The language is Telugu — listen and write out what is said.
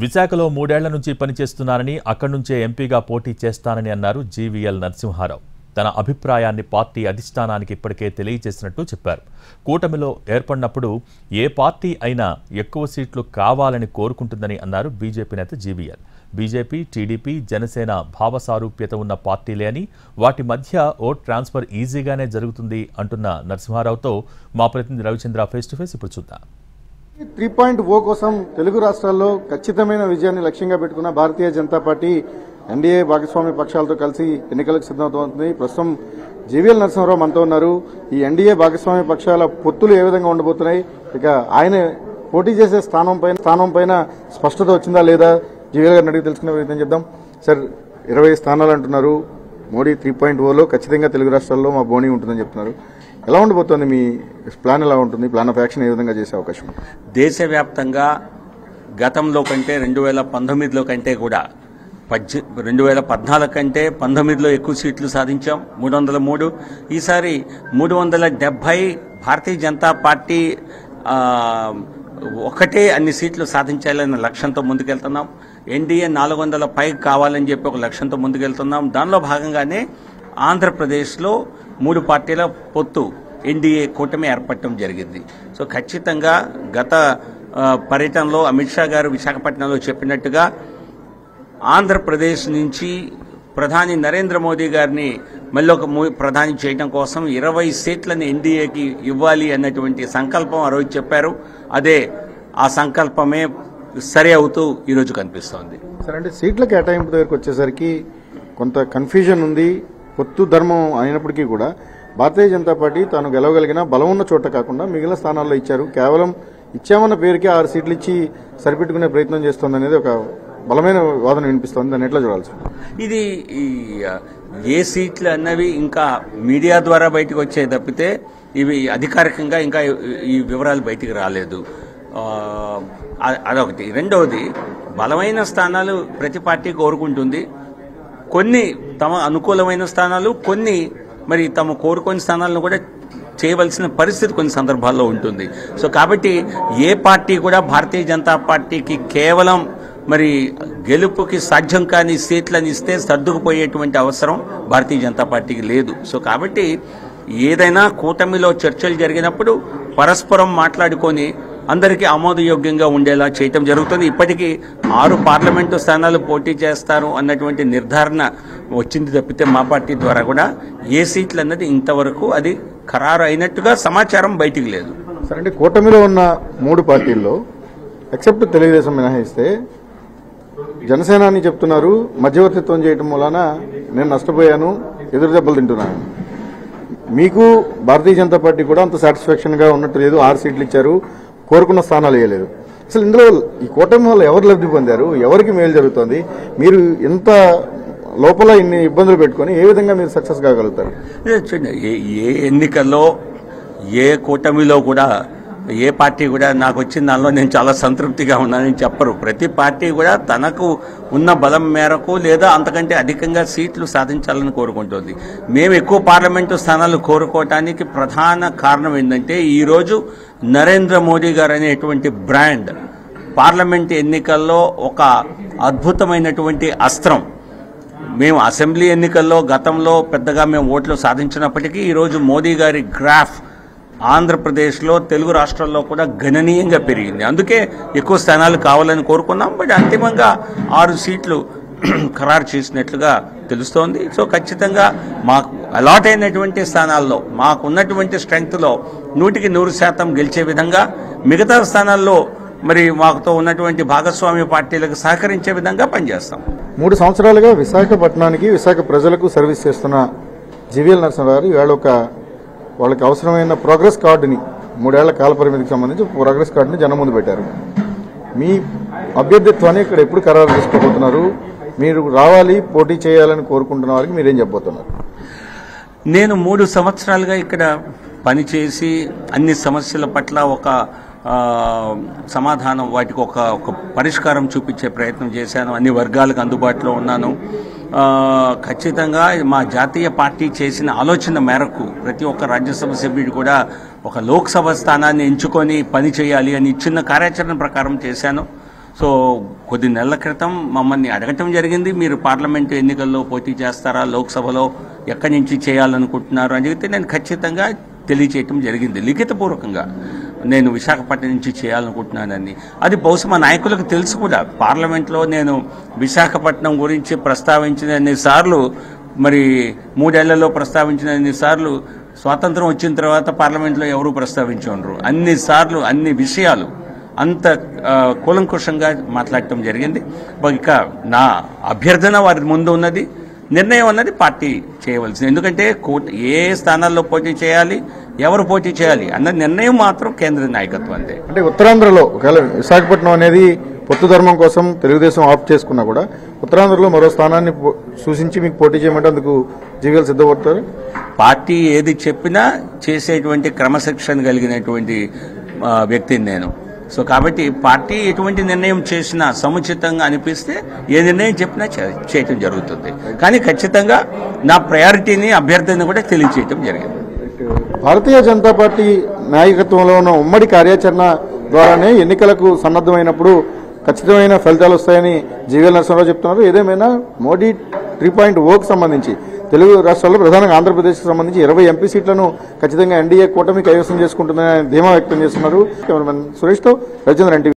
విశాఖలో 3 ఏళ్ల నుంచి పనిచేస్తున్నారని అక్కడి నుంచే ఎంపీగా పోటీ చేస్తానని అన్నారు జీవీఎల్ నరసింహారావు. తన అభిప్రాయాన్ని పార్టీ అధిష్టానానికి ఇప్పటికే తెలియజేసినట్టు చెప్పారు. కూటమిలో ఏర్పడినప్పుడు ఏ పార్టీ అయినా ఎక్కువ సీట్లు కావాలని కోరుకుంటుందని అన్నారు బీజేపీ నేత జీవీఎల్. బీజేపీ, టీడీపీ, జనసేన భావసారూప్యత ఉన్న పార్టీలే అని, వాటి మధ్య ఓట్ ట్రాన్స్ఫర్ ఈజీగానే జరుగుతుంది అంటున్న నరసింహారావుతో మా ప్రతినిధి రవిచంద్ర ఫేస్ టు ఫేస్ ఇప్పుడు చూద్దాం. 3.0 కోసం తెలుగు రాష్ట్రాల్లో ఖచ్చితమైన విజయాన్ని లక్ష్యంగా పెట్టుకున్న భారతీయ జనతా పార్టీ ఎన్డీఏ భాగస్వామ్య పక్షాలతో కలిసి ఎన్నికలకు సిద్దమవుతోంది. ప్రస్తుతం జీవీఎల్ నరసింహారావు మనతో ఉన్నారు. ఈ ఎన్డీఏ భాగస్వామ్య పక్షాల పొత్తులు ఏ విధంగా ఉండబోతున్నాయి, ఇక ఆయన పోటీ చేసే స్థానం పైన స్పష్టత వచ్చిందా లేదా, జీవీఎల్ గారిని అడిగి తెలుసుకునే ప్రయత్నం చేద్దాం. సార్, 20 స్థానాలు అంటున్నారు. మోడీ 3.0లో ఖచ్చితంగా తెలుగు రాష్ట్రాల్లో మా బోనీ ఉంటుందని చెప్తున్నారు. ఎలా ఉండబోతోంది మీ ప్లాన్? ఎలా ఉంటుంది? ప్లాన్ ఆఫ్ యాక్షన్ ఏ విధంగా చేసే అవకాశం? దేశవ్యాప్తంగా గతంలో కంటే 2019లో కంటే కూడా 2014 కంటే 19లో ఎక్కువ సీట్లు సాధించాం, 303. ఈసారి 370. భారతీయ జనతా పార్టీ ఒకటే అన్ని సీట్లు సాధించాలన్న లక్ష్యంతో ముందుకెళ్తున్నాం. ఎన్డీఏ 400 పైకి కావాలని చెప్పి ఒక లక్ష్యంతో ముందుకెళ్తున్నాం. దానిలో భాగంగానే ఆంధ్రప్రదేశ్లో 3 పార్టీల పొత్తు ఎన్డీఏ కూటమి ఏర్పడటం జరిగింది. సో ఖచ్చితంగా గత పర్యటనలో అమిత్ షా గారు విశాఖపట్నంలో చెప్పినట్టుగా ఆంధ్రప్రదేశ్ నుంచి ప్రధాని నరేంద్ర మోదీ గారిని మళ్ళీ ఒక ప్రధాని చేయడం కోసం 20 సీట్లను ఎన్డీఏకి ఇవ్వాలి అన్నటువంటి సంకల్పం ఆ రోజు చెప్పారు. అదే ఆ సంకల్పమే సరి అవుతూ ఈరోజు కనిపిస్తోంది. సరే, అంటే సీట్ల కేటాయింపు దగ్గరకు వచ్చేసరికి కొంత కన్ఫ్యూజన్ ఉంది. పొత్తు ధర్మం అయినప్పటికీ కూడా భారతీయ జనతా పార్టీ తాను గెలవగలిగిన బలం ఉన్న చోట కాకుండా మిగిలిన స్థానాల్లో ఇచ్చారు. కేవలం ఇచ్చామన్న పేరుకి 6 సీట్లు ఇచ్చి సరిపెట్టుకునే ప్రయత్నం చేస్తోందనేది ఒక బలమైన వాదన వినిపిస్తోంది. దాన్ని ఎట్లా చూడాల్సి? ఇది ఏ సీట్లు అన్నవి ఇంకా మీడియా ద్వారా బయటకు వచ్చే తప్పితే ఇవి అధికారికంగా ఇంకా ఈ వివరాలు బయటికి రాలేదు. అదొకటి. రెండవది, బలమైన స్థానాలు ప్రతి పార్టీ కోరుకుంటుంది. కొన్ని తమ అనుకూలమైన స్థానాలు, కొన్ని మరి తమ కోరుకునే స్థానాలను కూడా చేయవలసిన పరిస్థితి కొన్ని సందర్భాల్లో ఉంటుంది. సో కాబట్టి ఏ పార్టీ కూడా భారతీయ జనతా పార్టీకి కేవలం మరి గెలుపుకి సాధ్యం కాని సీట్లను ఇస్తే సర్దుకుపోయేటువంటి అవసరం భారతీయ జనతా పార్టీకి లేదు. సో కాబట్టి ఏదైనా కూటమిలో చర్చలు జరిగినప్పుడు పరస్పరం మాట్లాడుకొని అందరికీ ఆమోదయోగ్యంగా ఉండేలా చేయటం జరుగుతుంది. ఇప్పటికీ 6 పార్లమెంటు స్థానాలు పోటీ చేస్తారు అన్నటువంటి నిర్ధారణ వచ్చింది తప్పితే మా పార్టీ ద్వారా కూడా ఏ సీట్లు అన్నది ఇంతవరకు అది ఖరారు అయినట్టుగా సమాచారం బయటికి లేదు. సరే, అంటే కూటమిలో ఉన్న 3 పార్టీల్లో ఎక్సెప్ట్ తెలుగుదేశం మినహాయిస్తే జనసేన అని చెప్తున్నారు. మధ్యవర్తిత్వం చేయడం వలన నేను నష్టపోయాను, ఎదురు దెబ్బలు తింటున్నాను. మీకు భారతీయ జనతా పార్టీ కూడా అంత సాటిస్ఫాక్షన్ గా ఉన్నట్టు లేదు. 6 సీట్లు ఇచ్చారు, కోరుకున్న స్థానాలు వేయలేదు. అసలు ఇందులో ఈ కూటమి వల్ల ఎవరు లబ్ధి పొందారు, ఎవరికి మేలు జరుగుతోంది? మీరు ఎంత లోపల ఇన్ని ఇబ్బందులు పెట్టుకుని ఏ విధంగా మీరు సక్సెస్ కాగలుగుతారు? ఏ ఎన్నికల్లో ఏ కూటమిలో కూడా ఏ పార్టీ కూడా నాకు వచ్చిన దానిలో నేను చాలా సంతృప్తిగా ఉన్నానని చెప్పరు. ప్రతి పార్టీ కూడా తనకు ఉన్న బలం మేరకు లేదా అంతకంటే అధికంగా సీట్లు సాధించాలని కోరుకుంటుంది. మేము ఎక్కువ పార్లమెంటు స్థానాలు కోరుకోవటానికి ప్రధాన కారణం ఏంటంటే ఈరోజు నరేంద్ర మోదీ గారు అనేటువంటి బ్రాండ్ పార్లమెంట్ ఎన్నికల్లో ఒక అద్భుతమైనటువంటి అస్త్రం. మేము అసెంబ్లీ ఎన్నికల్లో గతంలో పెద్దగా మేము ఓట్లు సాధించినప్పటికీ ఈరోజు మోదీ గారి గ్రాఫ్ ఆంధ్రప్రదేశ్లో తెలుగు రాష్ట్రాల్లో కూడా గణనీయంగా పెరిగింది. అందుకే ఎక్కువ స్థానాలు కావాలని కోరుకున్నాం. బట్ అంతిమంగా 6 సీట్లు ఖరారు చేసినట్లుగా తెలుస్తోంది. సో ఖచ్చితంగా మాకు అలాట్ అయినటువంటి స్థానాల్లో మాకున్నటువంటి స్ట్రెంగ్త్లో 100% గెలిచే విధంగా, మిగతా స్థానాల్లో మరి మాకుతో ఉన్నటువంటి భాగస్వామ్య పార్టీలకు సహకరించే విధంగా పనిచేస్తాం. 3 సంవత్సరాలుగా విశాఖపట్నానికి, విశాఖ ప్రజలకు సర్వీస్ చేస్తున్న జీవీఎల్ నరసింహారావు ఇవాళ వాళ్ళకి అవసరమైన ప్రోగ్రెస్ కార్డుని 3 ఏళ్ల కాల పరిమితికి సంబంధించి ప్రోగ్రెస్ కార్డుని జనం ముందు పెట్టారు. మీ అభ్యర్థిత్వాన్ని ఇక్కడ ఎప్పుడు ఖరారు చేసుకోబోతున్నారు? మీరు రావాలి, పోటీ చేయాలని కోరుకుంటున్న వారికి మీరేం చెప్పబోతున్నారు? నేను 3 సంవత్సరాలుగా ఇక్కడ పనిచేసి అన్ని సమస్యల పట్ల ఒక సమాధానం, వాటికి ఒక పరిష్కారం చూపించే ప్రయత్నం చేశాను. అన్ని వర్గాలకు అందుబాటులో ఉన్నాను. ఖచ్చితంగా మా జాతీయ పార్టీ చేసిన ఆలోచన మేరకు ప్రతి ఒక్క రాజ్యసభ సభ్యుడు కూడా ఒక లోక్సభ స్థానాన్ని ఎంచుకొని పని చేయాలి అని ఇచ్చిన కార్యాచరణ ప్రకారం చేశాను. సో కొద్ది నెలల క్రితం మమ్మల్ని అడగటం జరిగింది, మీరు పార్లమెంటు ఎన్నికల్లో పోటీ చేస్తారా, లోక్సభలో ఎక్కడి నుంచి చేయాలనుకుంటున్నారు అని చెప్తే నేను ఖచ్చితంగా తెలియచేయటం జరిగింది లిఖితపూర్వకంగా. నేను విశాఖపట్నం నుంచి చేయాలనుకుంటున్నానని. అది బహుశా మా నాయకులకు తెలుసు కూడా. పార్లమెంట్లో నేను విశాఖపట్నం గురించి ప్రస్తావించిన సార్లు, మరి 3 ఏళ్లలో ప్రస్తావించిన సార్లు స్వాతంత్రం వచ్చిన తర్వాత పార్లమెంట్లో ఎవరూ ప్రస్తావించుండ్రు. అన్నిసార్లు అన్ని విషయాలు అంత కూలంకుషంగా మాట్లాడటం జరిగింది. ఇక నా అభ్యర్థన వారి ముందు ఉన్నది, నిర్ణయం అన్నది పార్టీ చేయవలసింది. ఎందుకంటే ఏ స్థానాల్లో పోటీ చేయాలి, ఎవరు పోటీ చేయాలి అన్న నిర్ణయం మాత్రం కేంద్ర నాయకత్వం అంతే. అంటే ఉత్తరాంధ్రలో ఒకవేళ విశాఖపట్నం అనేది పొత్తు ధర్మం కోసం తెలుగుదేశం ఆఫ్ చేసుకున్నా కూడా ఉత్తరాంధ్రలో మరో స్థానాన్ని సూచించి మీకు పోటీ చేయమంటే అందుకు జీవీఎల్ సిద్ధపడతారు? పార్టీ ఏది చెప్పినా చేసేటువంటి క్రమశిక్షణ కలిగినటువంటి వ్యక్తిని నేను. సో కాబట్టి పార్టీ ఎటువంటి నిర్ణయం చేసినా సముచితంగా అనిపిస్తే ఏ నిర్ణయం చెప్పినా చేయటం జరుగుతుంది. కానీ ఖచ్చితంగా నా ప్రయారిటీని, అభ్యర్థిని కూడా తెలియచేయటం జరిగింది. భారతీయ జనతా పార్టీ నాయకత్వంలో ఉన్న ఉమ్మడి కార్యాచరణ ద్వారానే ఎన్నికలకు సన్నద్ధమైనప్పుడు ఖచ్చితమైన ఫలితాలు వస్తాయని జీవీఎల్ నరసింహారావు చెప్తున్నారు. ఏదేమైనా మోడీ 3.0కు సంబంధించి తెలుగు రాష్ట్రాల్లో ప్రధానంగా ఆంధ్రప్రదేశ్కి సంబంధించి 20 ఎంపీ సీట్లను ఖచ్చితంగా ఎన్డీఏ కూటమి కైవసం చేసుకుంటుందని ధీమా వ్యక్తం చేస్తున్నారు. కెమెరామెన్ సురేష్తో రవిచంద్ర, ఎన్టీవీ.